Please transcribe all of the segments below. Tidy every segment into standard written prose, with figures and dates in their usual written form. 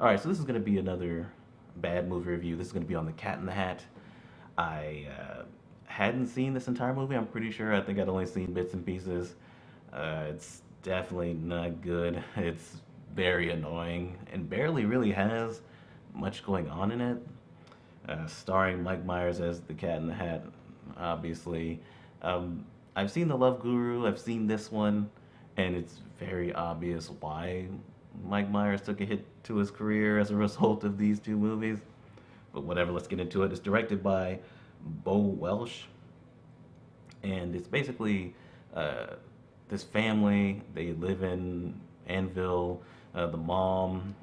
All right, so this is going to be another bad movie review. This is going to be on The Cat in the Hat. I hadn't seen this entire movie. I'm pretty sure. I think I'd only seen bits and pieces. It's definitely not good. It's very annoying and barely really has much going on in it. Starring Mike Myers as the Cat in the Hat, obviously. Um, I've seen The Love Guru. I've seen this one, and it's very obvious why Mike Myers took a hit to his career as a result of these two movies. But whatever, let's get into it. It's directed by Bo Welsh, and it's basically uh, this family. They live in Anvil. The mom,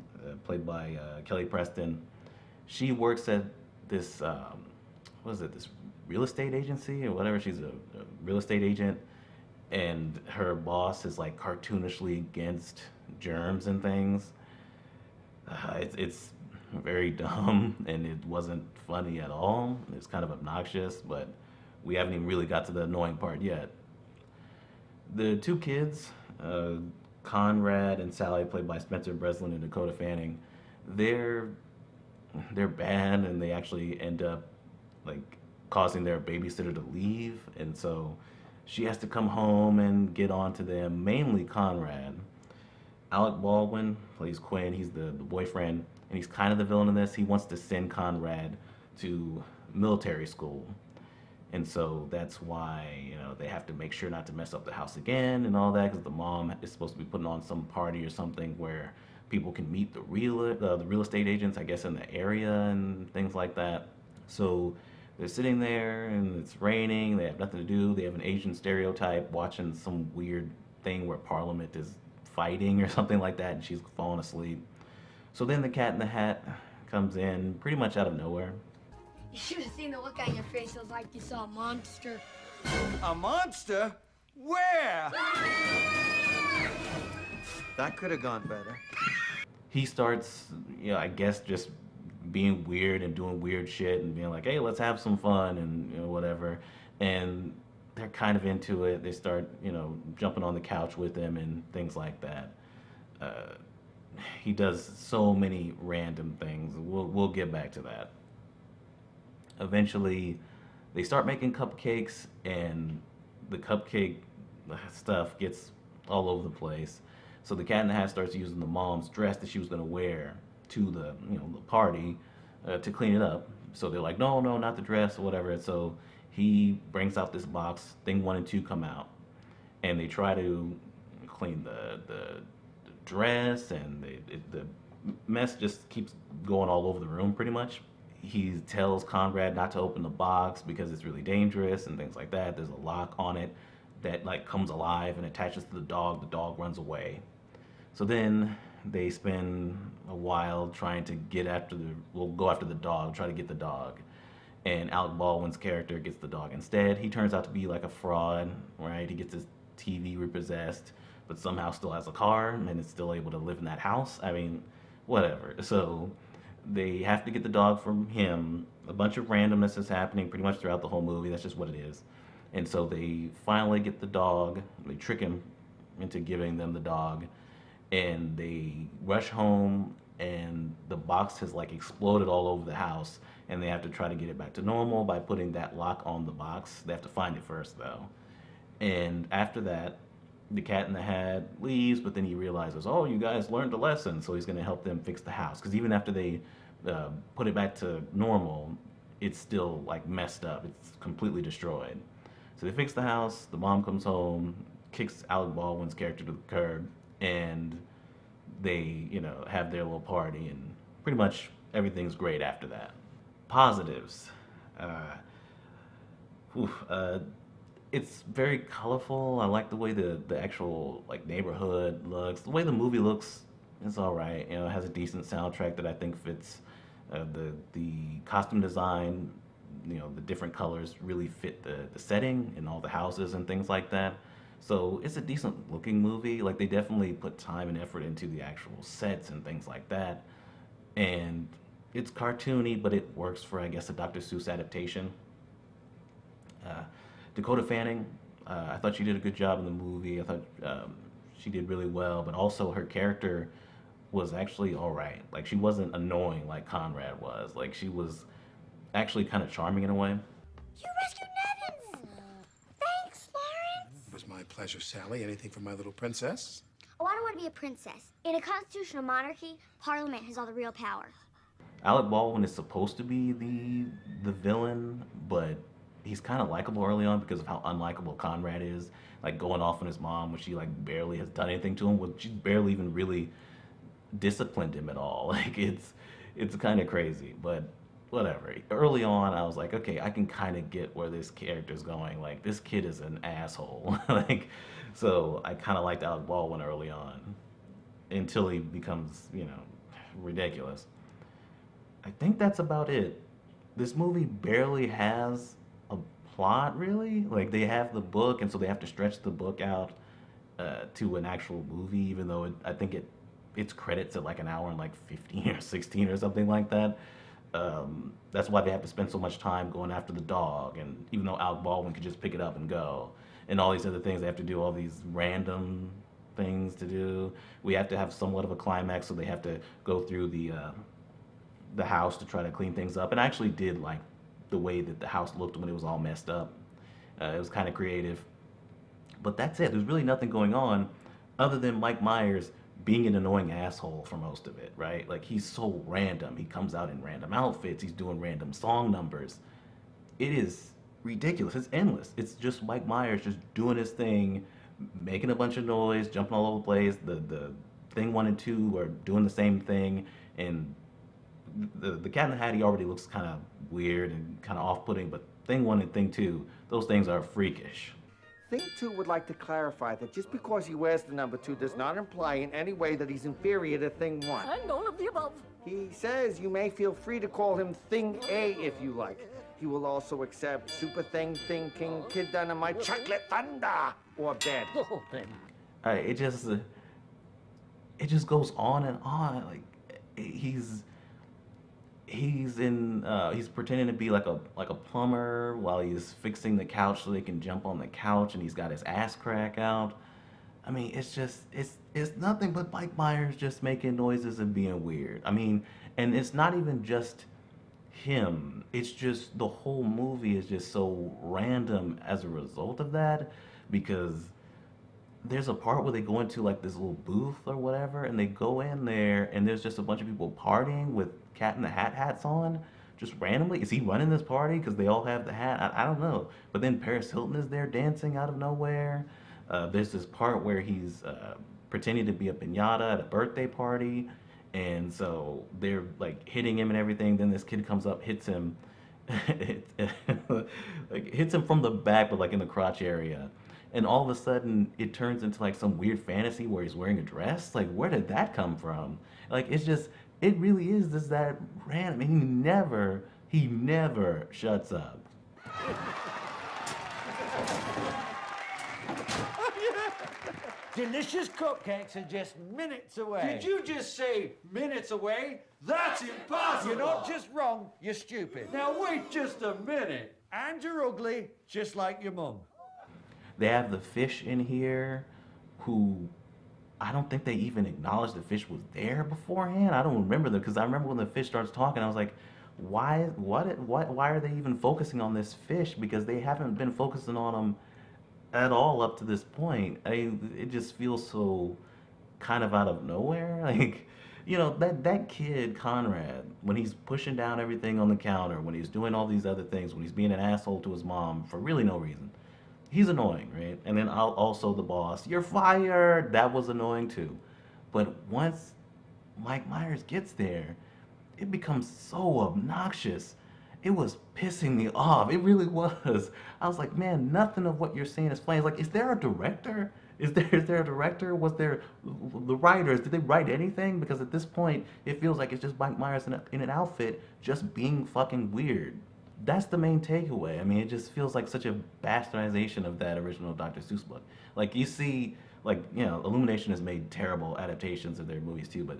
played by Kelly Preston, she works at this what is it? This real estate agency or whatever. She's a real estate agent, and her boss is like cartoonishly against germs and things. It's very dumb and it wasn't funny at all. It's kind of obnoxious, but we haven't even really got to the annoying part yet. The two kids, uh, Conrad and Sally, played by Spencer Breslin and Dakota Fanning, they're they're bad and they actually end up like causing their babysitter to leave, and so she has to come home and get on to them. Mainly Conrad. Alec Baldwin plays Quinn. He's the boyfriend, and he's kind of the villain in this. He wants to send Conrad to military school, and so that's why they have to make sure not to mess up the house again and all that because the mom is supposed to be putting on some party or something where people can meet the real estate agents, I guess, in the area and things like that. So they're sitting there and it's raining. They have nothing to do. They have an Asian stereotype watching some weird thing where Parliament is fighting or something like that, and she's falling asleep. So then the Cat in the Hat comes in pretty much out of nowhere. You should have seen the look on your face. It was like you saw a monster. A monster? Where? That could have gone better. He starts, I guess just being weird and doing weird shit and being like, "Hey, let's have some fun," and whatever. And they're kind of into it. They start, jumping on the couch with him and things like that. Uh, he does so many random things. We'll get back to that. Eventually, they start making cupcakes, and the cupcake stuff gets all over the place. So the Cat in the Hat starts using the mom's dress that she was going to wear to the party to clean it up. So they're like, no, no, not the dress or whatever. And so he brings out this box. Thing one and two come out, and they try to clean the dress, and the mess just keeps going all over the room pretty much. He tells Conrad not to open the box because it's really dangerous and things like that. There's a lock on it that like comes alive and attaches to the dog. The dog runs away. So then they spend a while trying to get after well, go after the dog, try to get the dog. And Alec Baldwin's character gets the dog instead. He turns out to be like a fraud, right? He gets his TV repossessed, but somehow still has a car and is still able to live in that house. I mean, whatever. So they have to get the dog from him. A bunch of randomness is happening pretty much throughout the whole movie. That's just what it is. And so they finally get the dog. They trick him into giving them the dog, and they rush home. And the box has like exploded all over the house, and they have to try to get it back to normal by putting that lock on the box. They have to find it first, though. And after that, the Cat in the Hat leaves, but then he realizes, oh, you guys learned a lesson, so he's going to help them fix the house. Because even after they put it back to normal, it's still like messed up. It's completely destroyed. So they fix the house. The mom comes home, kicks Alec Baldwin's character to the curb, and they, have their little party, and pretty much everything's great after that. Positives. Uh, oof, it's very colorful. I like the way the actual like neighborhood looks. The way the movie looks is all right. It has a decent soundtrack that I think fits. The costume design, the different colors really fit the setting and all the houses and things like that. So it's a decent looking movie. Like they definitely put time and effort into the actual sets and things like that. And it's cartoony, but it works for I guess a Dr. Seuss adaptation. Uh, Dakota Fanning, I thought she did a good job in the movie. I thought she did really well, but also her character was actually all right. Like she wasn't annoying like Conrad was. Like she was actually kind of charming in a way. You rescued Nevins! Thanks, Lawrence! It was my pleasure, Sally. Anything for my little princess? Oh, I don't want to be a princess. In a constitutional monarchy, Parliament has all the real power. Alec Baldwin is supposed to be the villain, but he's kind of likable early on because of how unlikable Conrad is. Like going off on his mom when she like barely has done anything to him. Well, she's barely even really disciplined him at all. Like it's kind of crazy, but whatever. Early on, I was like, okay, I can kind of get where this character's going. Like this kid is an asshole. Like so I kind of liked Alec Baldwin early on until he becomes, ridiculous. I think that's about it. This movie barely has a plot, really. Like they have the book, and so they have to stretch the book out to an actual movie, even though I think its credits at like an hour and like 15 or 16 or something like that. That's why they have to spend so much time going after the dog, and even though Alec Baldwin could just pick it up and go, and all these other things, they have to do all these random things to do. We have to have somewhat of a climax, so they have to go through the house to try to clean things up. And I actually did like the way that the house looked when it was all messed up. It was kind of creative. But that's it. There's really nothing going on other than Mike Myers being an annoying asshole for most of it, right? Like he's so random. He comes out in random outfits. He's doing random song numbers. It is ridiculous. It's endless. It's just Mike Myers just doing his thing, making a bunch of noise, jumping all over the place. The thing 1 and 2 are doing the same thing, and the Cat in the Hat, he already looks kind of weird and kind of off-putting, but Thing 1 and Thing 2, those things are freakish. Thing 2 would like to clarify that just because he wears the number 2 does not imply in any way that he's inferior to Thing 1. And all of the above. He says you may feel free to call him Thing A if you like. He will also accept Super Thing, Thing King, Kid Dynamite, Chocolate Thunder, or Dead. The whole thing. It just goes on and on. Like he's pretending to be like a plumber while he's fixing the couch so they can jump on the couch, and he's got his ass crack out. I mean, it's nothing but Mike Myers just making noises and being weird. I mean, and it's not even just him. It's just the whole movie is just so random as a result of that, because there's a part where they go into like this little booth or whatever, and they go in there and there's just a bunch of people partying with Cat in the Hat hats on, just randomly. Is he running this party because they all have the hat? I don't know. But then Paris Hilton is there dancing out of nowhere. There's this part where he's pretending to be a piñata at a birthday party, and so they're like hitting him and everything. Then this kid comes up, hits him, like hits him from the back, but like in the crotch area. And all of a sudden, it turns into like some weird fantasy where he's wearing a dress. Like, where did that come from? Like, it really is just that random. And he never shuts up. Delicious cupcakes are just minutes away. Did you just say minutes away? That's impossible! You're not just wrong, you're stupid. Now wait just a minute. And you're ugly, just like your mum. They have the fish in here who I don't think they even acknowledged the fish was there beforehand. I don't remember them, because I remember when the fish starts talking, I was like, why are they even focusing on this fish? Because they haven't been focusing on them at all up to this point. It just feels so kind of out of nowhere. Like, that kid, Conrad, when he's pushing down everything on the counter, when he's doing all these other things, when he's being an asshole to his mom for really no reason, he's annoying, right? And then also the boss, you're fired. That was annoying too. But once Mike Myers gets there, it becomes so obnoxious. It was pissing me off. It really was. I was like, man, nothing of what you're saying is funny. It's like, is there a director? Is there a director? Was there the writers? Did they write anything? Because at this point, it feels like it's just Mike Myers in an outfit just being fucking weird. That's the main takeaway. I mean, it just feels like such a bastardization of that original Dr. Seuss book. Like, you see, Illumination has made terrible adaptations of their movies too, but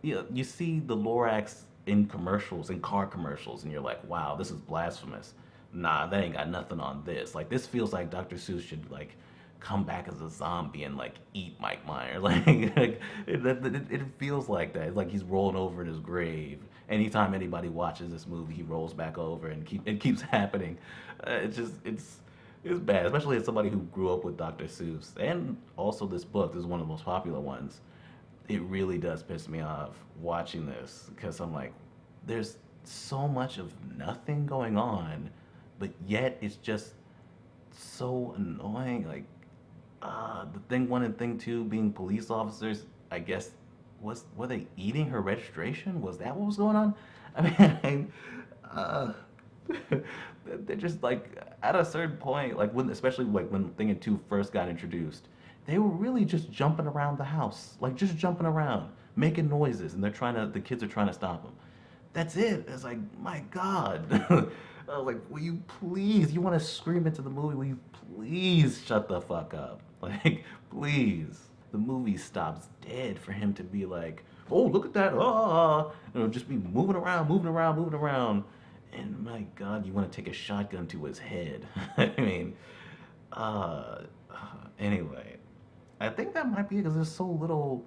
you see the Lorax in commercials, in car commercials, and you're like, wow, this is blasphemous. Nah, that ain't got nothing on this. Like, this feels like Dr. Seuss should, come back as a zombie and like eat Mike Myers. It feels like that. It's like he's rolling over in his grave. Anytime anybody watches this movie, he rolls back over, and it keeps happening. It's bad, especially as somebody who grew up with Dr. Seuss and also this book. This is one of the most popular ones. It really does piss me off watching this because I'm like, there's so much of nothing going on, but yet it's just so annoying. Like, the thing one and thing two being police officers, I guess, were they eating her registration? Was that what was going on? I mean, they're just like at a certain point, like especially like when Thing and Two first got introduced, they were really just jumping around the house, like just jumping around, making noises, and the kids are trying to stop them. That's it. It's like, my God. I was like, will you please, you want to scream into the movie, will you please shut the fuck up? Like, please. The movie stops dead for him to be like, oh, look at that, just be moving around, moving around, moving around. And my God, you want to take a shotgun to his head. I mean, anyway, I think that might be because there's so little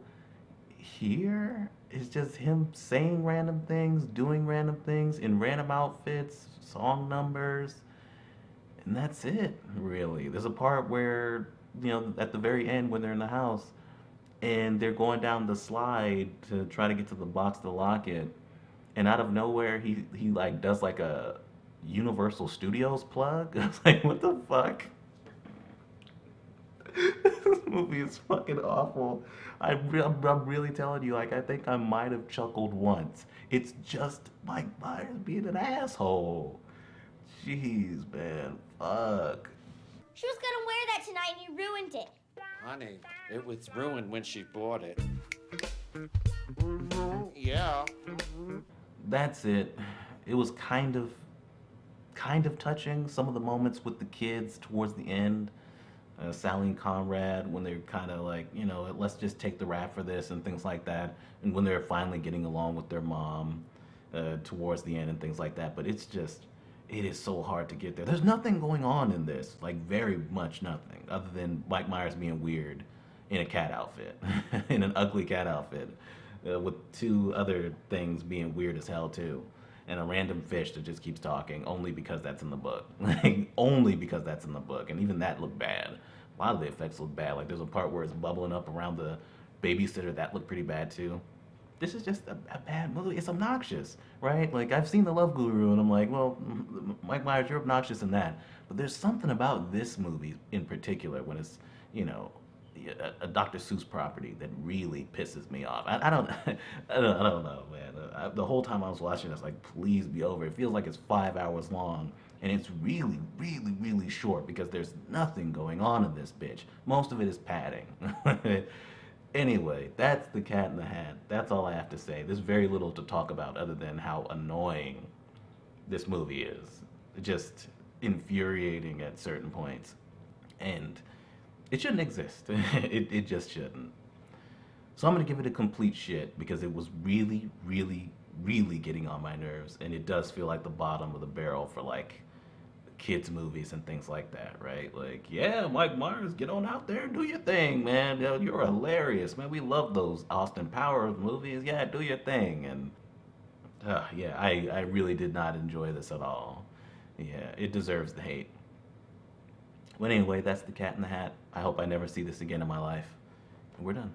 here. It's just him saying random things, doing random things in random outfits, song numbers, and that's it, really. There's a part where, at the very end when they're in the house and they're going down the slide to try to get to the box to lock it, and out of nowhere he like does like a Universal Studios plug. I was like, what the fuck? This movie is fucking awful. I'm really telling you, like, I think I might have chuckled once. It's just Mike Myers being an asshole. Jeez, man. Fuck. She was gonna wear that tonight and you ruined it. Honey, it was ruined when she bought it. Yeah. That's it. It was kind of touching, some of the moments with the kids towards the end. Sally and Conrad, when they're kind of like, let's just take the rap for this and things like that. And when they're finally getting along with their mom towards the end and things like that. But it is so hard to get there. There's nothing going on in this, like very much nothing, other than Mike Myers being weird in a cat outfit, in an ugly cat outfit, with two other things being weird as hell too. And a random fish that just keeps talking only because that's in the book. Like, only because that's in the book. And even that looked bad. A lot of the effects look bad. Like, there's a part where it's bubbling up around the babysitter. That looked pretty bad, too. This is just a bad movie. It's obnoxious, right? Like, I've seen The Love Guru, and I'm like, well, Mike Myers, you're obnoxious in that. But there's something about this movie in particular when it's, a Dr. Seuss property that really pisses me off. I don't know, man. The whole time I was watching, I was like, please be over. It feels like it's 5 hours long, and it's really, really, really short because there's nothing going on in this bitch. Most of it is padding. Anyway, that's The Cat in the Hat. That's all I have to say. There's very little to talk about other than how annoying this movie is. Just infuriating at certain points. And it shouldn't exist. It just shouldn't. So I'm going to give it a complete shit because it was really, really, really getting on my nerves. And it does feel like the bottom of the barrel for like kids movies and things like that, right? Like, yeah, Mike Myers, get on out there and do your thing, man. You're hilarious, man. We love those Austin Powers movies. Yeah, do your thing. And yeah, I really did not enjoy this at all. Yeah, it deserves the hate. But anyway, that's The Cat in the Hat. I hope I never see this again in my life. And we're done.